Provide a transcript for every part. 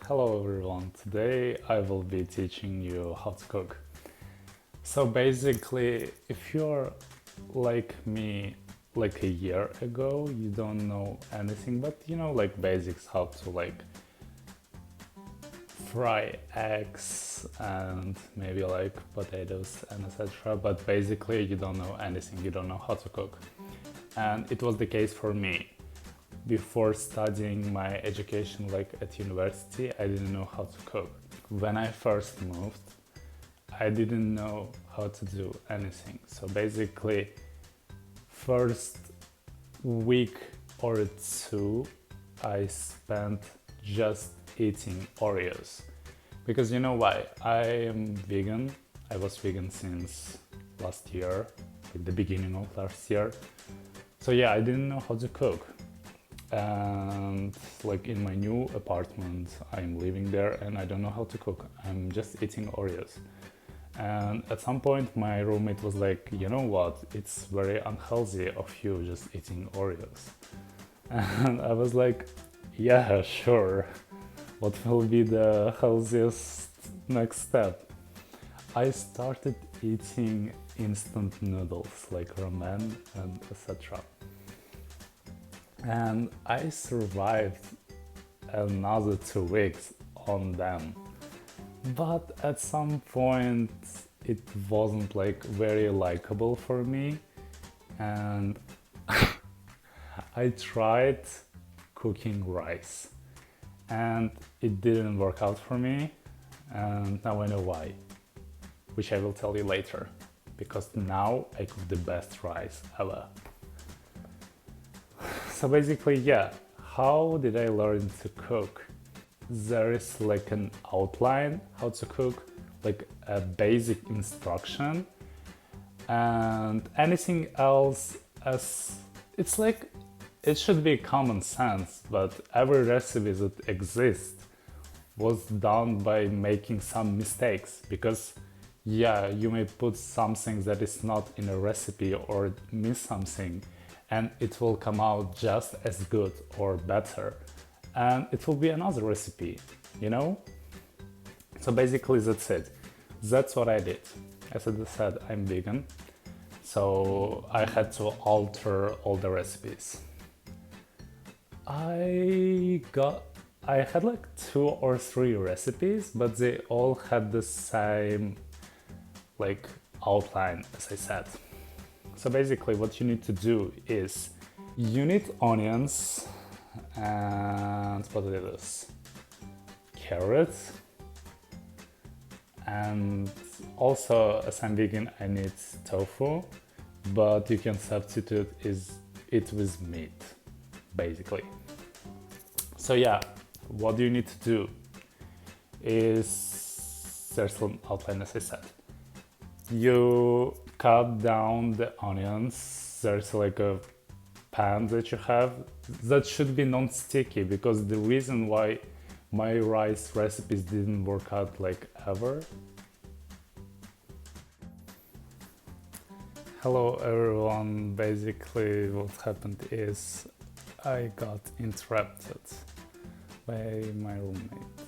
Hello everyone, today I will be teaching you how to cook. So basically, if you're like me like a year ago, you don't know anything but like basics, how to like fry eggs and maybe like potatoes and etc. But basically you don't know anything, you don't know how to cook. And it was the case for me. Before studying my education like at university, I didn't know how to cook. When I first moved, I didn't know how to do anything. So basically, first week or two, I spent just eating Oreos. Because you know why? I am vegan. I was vegan since last year, like the beginning of last year. So yeah, I didn't know how to cook. And like in my new apartment, I'm living there and I don't know how to cook. I'm just eating Oreos. And at some point, my roommate was like, you know what? It's very unhealthy of you just eating Oreos. And I was like, yeah, sure. What will be the healthiest next step? I started eating instant noodles like ramen and etc. And I survived another 2 weeks on them. But at some point, it wasn't like very likable for me, and I tried cooking rice, and it didn't work out for me, and now I know why, which I will tell you later, because now I cook the best rice ever. So basically, yeah, how did I learn to cook? There is like an outline how to cook, like a basic instruction, and anything else as it's like it should be common sense, but every recipe that exists was done by making some mistakes, because yeah, you may put something that is not in a recipe or miss something, and it will come out just as good or better, and it will be another recipe, you know? So basically that's it. That's what I did. As I said, I'm vegan, so I had to alter all the recipes. I got I had like 2 or 3 recipes, but they all had the same like outline, as I said. So basically what you need to do is you need onions and potatoes, carrots, and also as I'm vegan I need tofu, but you can substitute it with meat basically. So yeah, what you need to do is there's an outline, as I said. You cut down the onions. There's like a pan that you have that should be non-sticky, because the reason why my rice recipes didn't work out like ever. Hello everyone, basically what happened is I got interrupted by my roommate.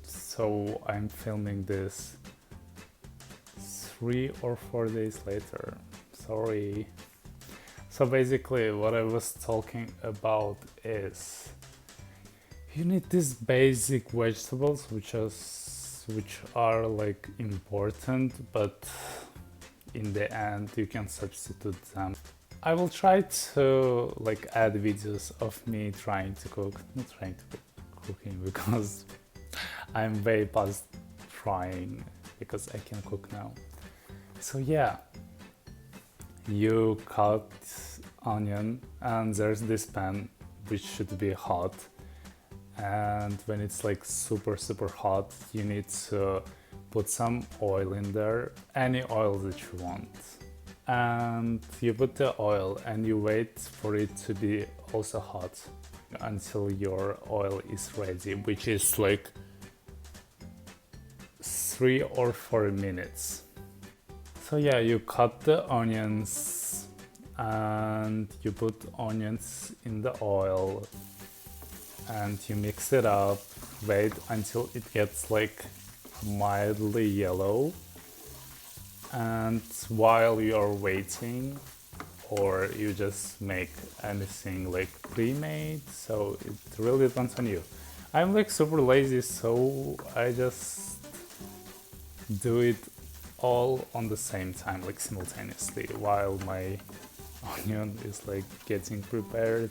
So I'm filming this 3 or 4 days later. Sorry. So basically what I was talking about is you need these basic vegetables which are like important, but in the end you can substitute them. I will try to like add videos of me trying to cook, not trying to cook, cooking, because I'm way past trying, because I can cook now. So yeah, you cut onion and there's this pan which should be hot, and when it's like super hot you need to put some oil in there, any oil that you want, and you put the oil and you wait for it to be also hot until your oil is ready, which is like 3 or 4 minutes. So yeah, you cut the onions and you put onions in the oil and you mix it up, wait until it gets like mildly yellow, and while you're waiting, or you just make anything like pre-made, so it really depends on you. I'm like super lazy, so I just do it all on the same time, like simultaneously, while my onion is like getting prepared.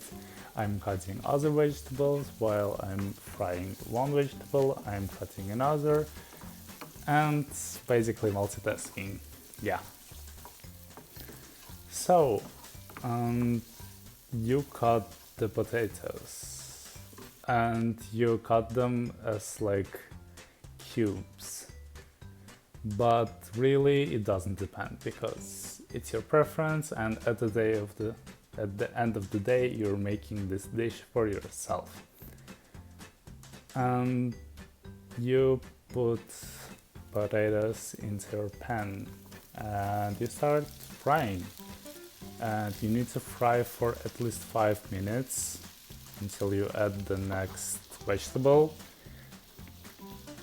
I'm cutting other vegetables while I'm frying one vegetable, I'm cutting another, and basically multitasking. Yeah. So, um, you cut the potatoes and you cut them as like cubes. But really it doesn't depend because it's your preference, and at the end of the day you're making this dish for yourself. And you put potatoes into your pan and you start frying. And you need to fry for at least 5 minutes until you add the next vegetable.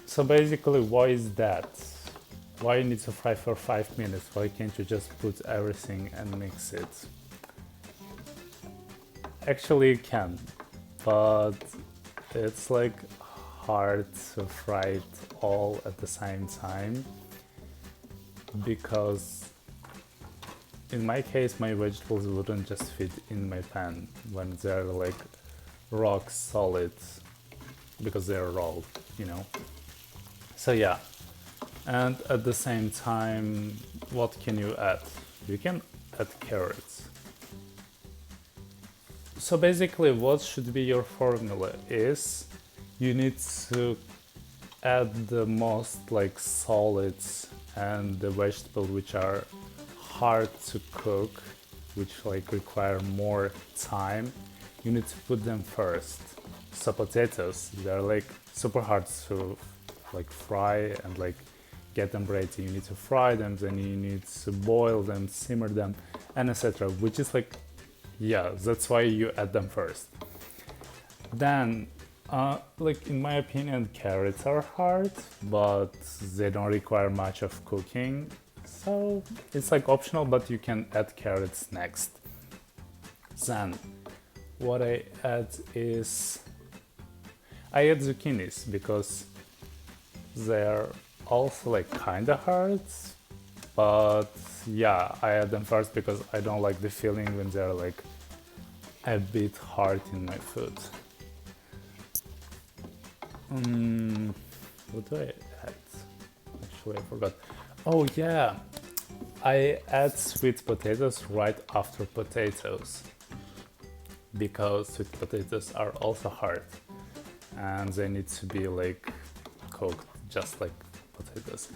So basically, why is that? Why you need to fry for 5 minutes? Why can't you just put everything and mix it? Actually you can, but it's like hard to fry it all at the same time, because in my case my vegetables wouldn't just fit in my pan when they're like rock solid, because they're raw, you know. So yeah, and at the same time, what can you add? You can add carrots. So basically what should be your formula is you need to add the most like solids and the vegetables which are hard to cook, which like require more time. You need to put them first. So potatoes, they're like super hard to like fry and like get them ready. You need to fry them, then you need to boil them, simmer them, and etc. Which is like, yeah, that's why you add them first. Then, like in my opinion, carrots are hard, but they don't require much of cooking. So it's like optional, but you can add carrots next. Then, what I add is I add zucchinis because they're also like kinda hard, but yeah, I add them first because I don't like the feeling when they're like a bit hard in my food. What do I add? Actually, I forgot. Oh yeah, I add sweet potatoes right after potatoes because sweet potatoes are also hard and they need to be like cooked just like potatoes.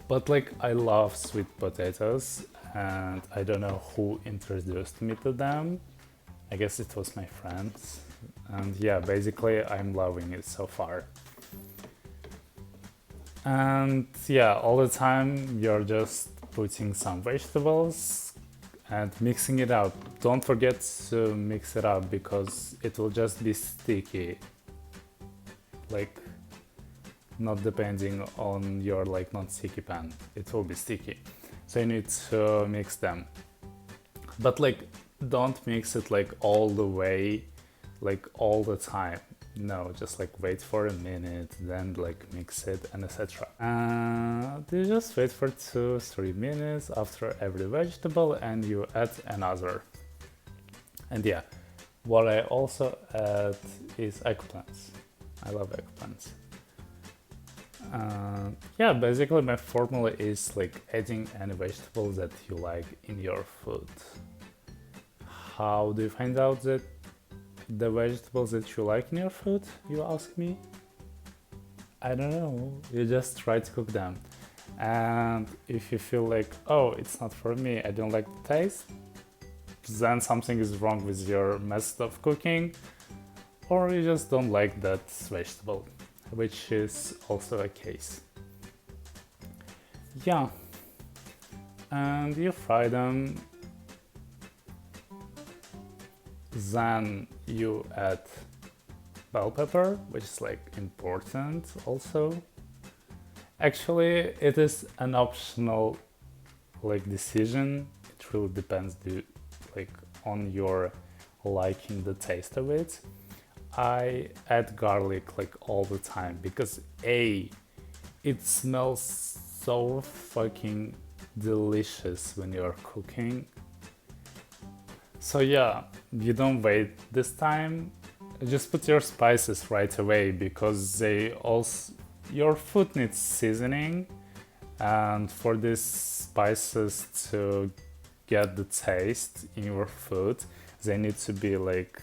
But like I love sweet potatoes and I don't know who introduced me to them. I guess it was my friends. And yeah, basically I'm loving it so far. And yeah, all the time you're just putting some vegetables and mixing it up. Don't forget to mix it up because it will just be sticky. Like, not depending on your like non-sticky pan, it will be sticky. So you need to mix them. But like, don't mix it like all the way, like all the time. No, just like wait for a minute, then like mix it and etc. You just wait for 2-3 minutes after every vegetable and you add another. And yeah, what I also add is eggplants. I love eggplants. Yeah, basically my formula is like adding any vegetable that you like in your food. How do you find out that the vegetables that you like in your food, you ask me? I don't know, you just try to cook them. And if you feel like, oh, it's not for me, I don't like the taste, then something is wrong with your method of cooking, or you just don't like that vegetable, which is also a case. Yeah, and you fry them, then you add bell pepper, which is like important also. Actually, it is an optional like decision. It really depends like on your liking the taste of it. I add garlic like all the time because it smells so fucking delicious when you're cooking. So yeah, you don't wait this time. Just put your spices right away because your food needs seasoning, and for these spices to get the taste in your food, they need to be like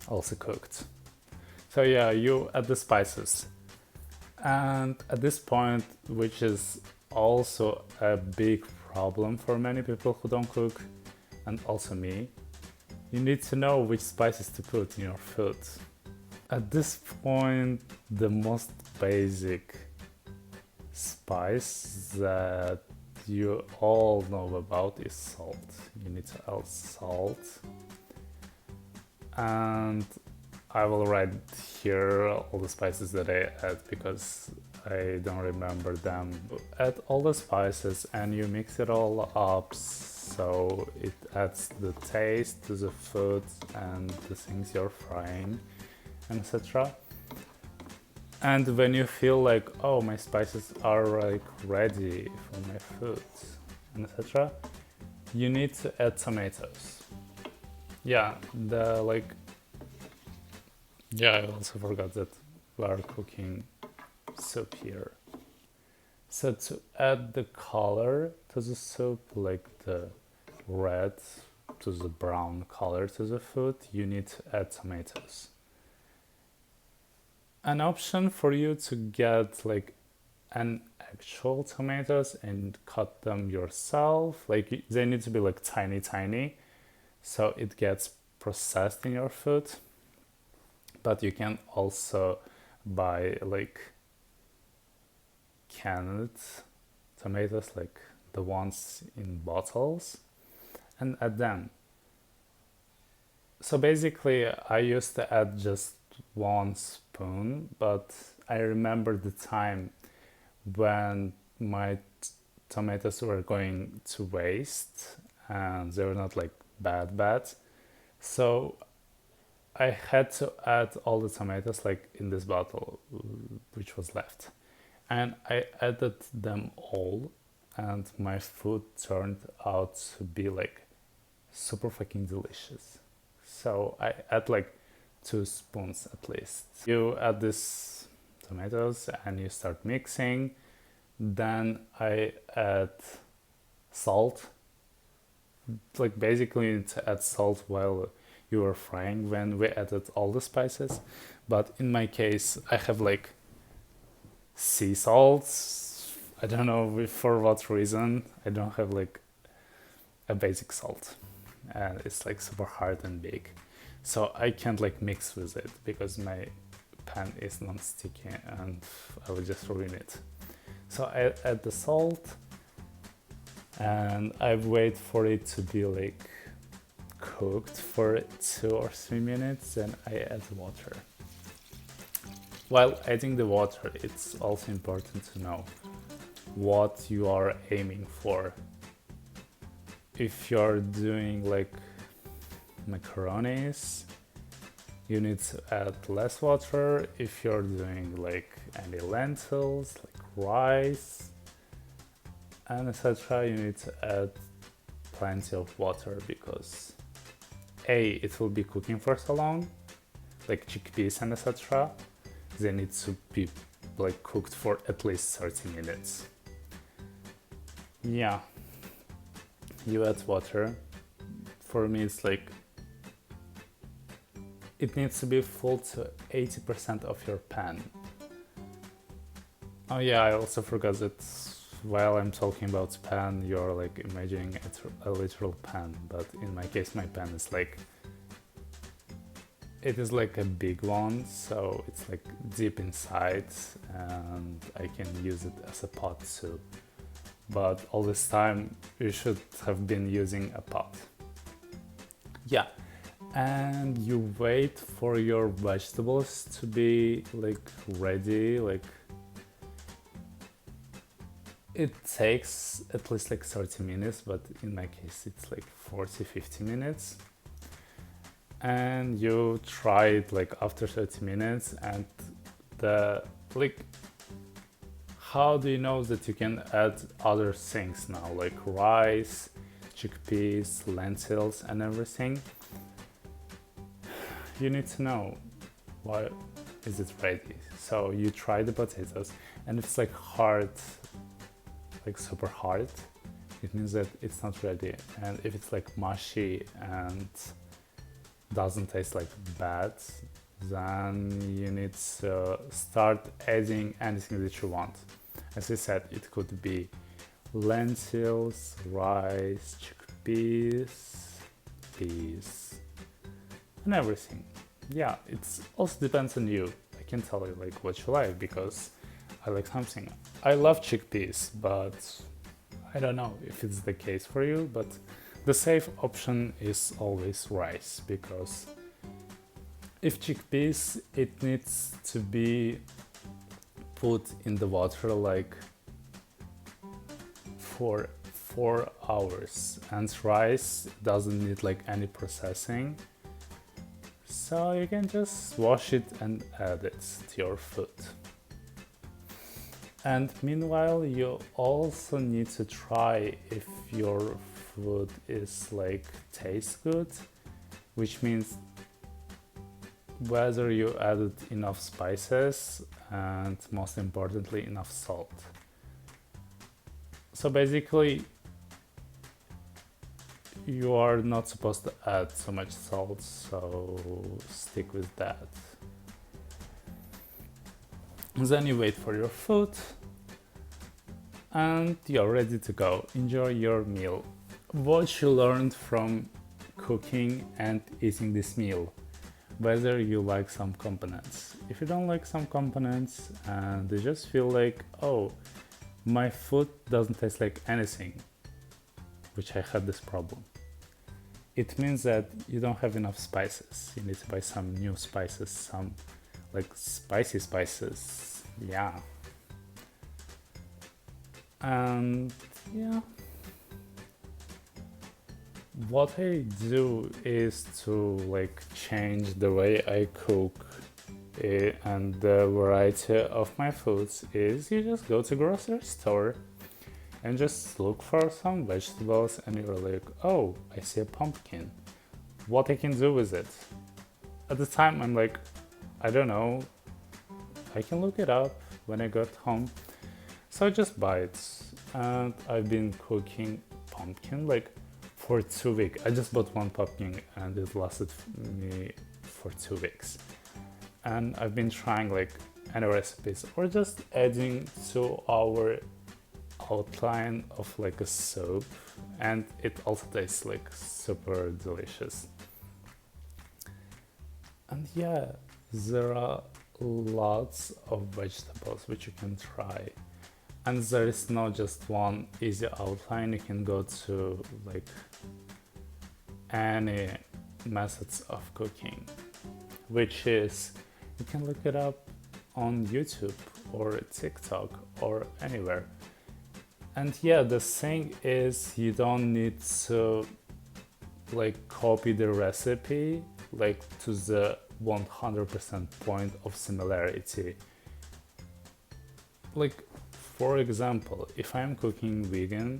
also cooked. So yeah, you add the spices. And at this point, which is also a big problem for many people who don't cook, and also me, you need to know which spices to put in your food. At this point, the most basic spice that you all know about is salt. You need to add salt. And I will write here all the spices that I add because I don't remember them. Add all the spices and you mix it all up so it adds the taste to the food and the things you're frying, etc. And when you feel like, oh, my spices are like ready for my food, etc., you need to add tomatoes. Yeah, I also forgot that we are cooking soup here. So to add the color to the soup, like the red to the brown color to the food, you need to add tomatoes. An option for you to get like an actual tomatoes and cut them yourself, like they need to be like tiny, so it gets processed in your food. But you can also buy like canned tomatoes, like the ones in bottles, and add them. So basically I used to add just 1 spoon, but I remember the time when my tomatoes were going to waste and they were not like bad. So I had to add all the tomatoes like in this bottle which was left, and I added them all, and my food turned out to be like super fucking delicious. So I add like 2 spoons at least. You add this tomatoes and you start mixing. Then I add salt. Like basically you need to add salt while you were frying when we added all the spices. But in my case, I have like sea salts. I don't know for what reason. I don't have like a basic salt. And it's like super hard and big. So I can't like mix with it because my pan is non-sticky and I will just ruin it. So I add the salt and I wait for it to be like cooked for 2 or 3 minutes, and I add water. While adding the water, it's also important to know what you are aiming for. If you're doing like macaronis, you need to add less water. If you're doing like any lentils, like rice and etc., you need to add plenty of water because it will be cooking for so long, like chickpeas and etc. They need to be like cooked for at least 30 minutes. Yeah, you add water. For me, it's like it needs to be full to 80% of your pan. Oh yeah, I also forgot that while I'm talking about pan, you're like imagining a literal pan, but in my case, my pan is like, it is like a big one, so it's like deep inside and I can use it as a pot too. But all this time, you should have been using a pot. Yeah, and you wait for your vegetables to be like ready. Like it takes at least like 30 minutes, but in my case it's like 40-50 minutes. And you try it like after 30 minutes, and the like how do you know that you can add other things now, like rice, chickpeas, lentils, and everything? You need to know why is it ready. So you try the potatoes, and if it's like hard, like super hard, it means that it's not ready. And if it's like mushy and doesn't taste like bad, then you need to start adding anything that you want. As I said, it could be lentils, rice, chickpeas, peas, and everything. Yeah, it also depends on you. I can tell you like what you like because I like something. I love chickpeas, but I don't know if it's the case for you, but the safe option is always rice, because if chickpeas, it needs to be put in the water like for 4 hours, and rice doesn't need like any processing, so you can just wash it and add it to your food. And meanwhile, you also need to try if your food is like tastes good, which means whether you added enough spices and most importantly enough salt. So basically you are not supposed to add so much salt, so stick with that. Then you wait for your food and you're ready to go. Enjoy your meal. What you learned from cooking and eating this meal, whether you like some components. If you don't like some components and you just feel like, oh, my food doesn't taste like anything, which I had this problem, it means that you don't have enough spices. You need to buy some new spices, some like spicy spices. Yeah. And yeah, what I do is to like change the way I cook, and the variety of my foods is you just go to grocery store and just look for some vegetables, and you're like, oh, I see a pumpkin, what I can do with it. At the time I'm like, I don't know, I can look it up when I got home. So I just buy it, and I've been cooking pumpkin like for 2 weeks. I just bought one pumpkin and it lasted me for 2 weeks. And I've been trying like any recipes or just adding to our outline of like a soup, and it also tastes like super delicious. And yeah, there are lots of vegetables which you can try. And there is not just one easy outline. You can go to like any methods of cooking, which is you can look it up on YouTube or TikTok or anywhere. And yeah, the thing is you don't need to like copy the recipe like to the 100% point of similarity. Like for example, if I'm cooking vegan,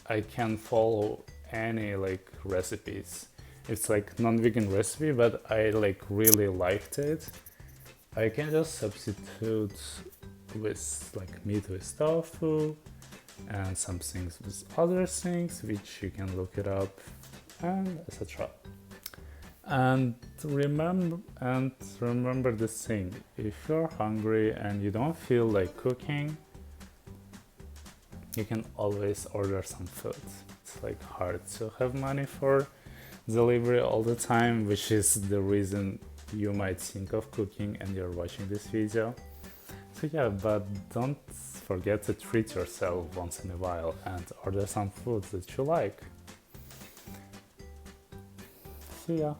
I can follow any like recipes. It's like non-vegan recipe, but I like really liked it. I can just substitute with like meat with tofu and some things with other things, which you can look it up and etc. And remember this thing, if you're hungry and you don't feel like cooking, you can always order some food. It's like hard to have money for delivery all the time, which is the reason you might think of cooking and you're watching this video. So yeah, but don't forget to treat yourself once in a while and order some food that you like. See ya!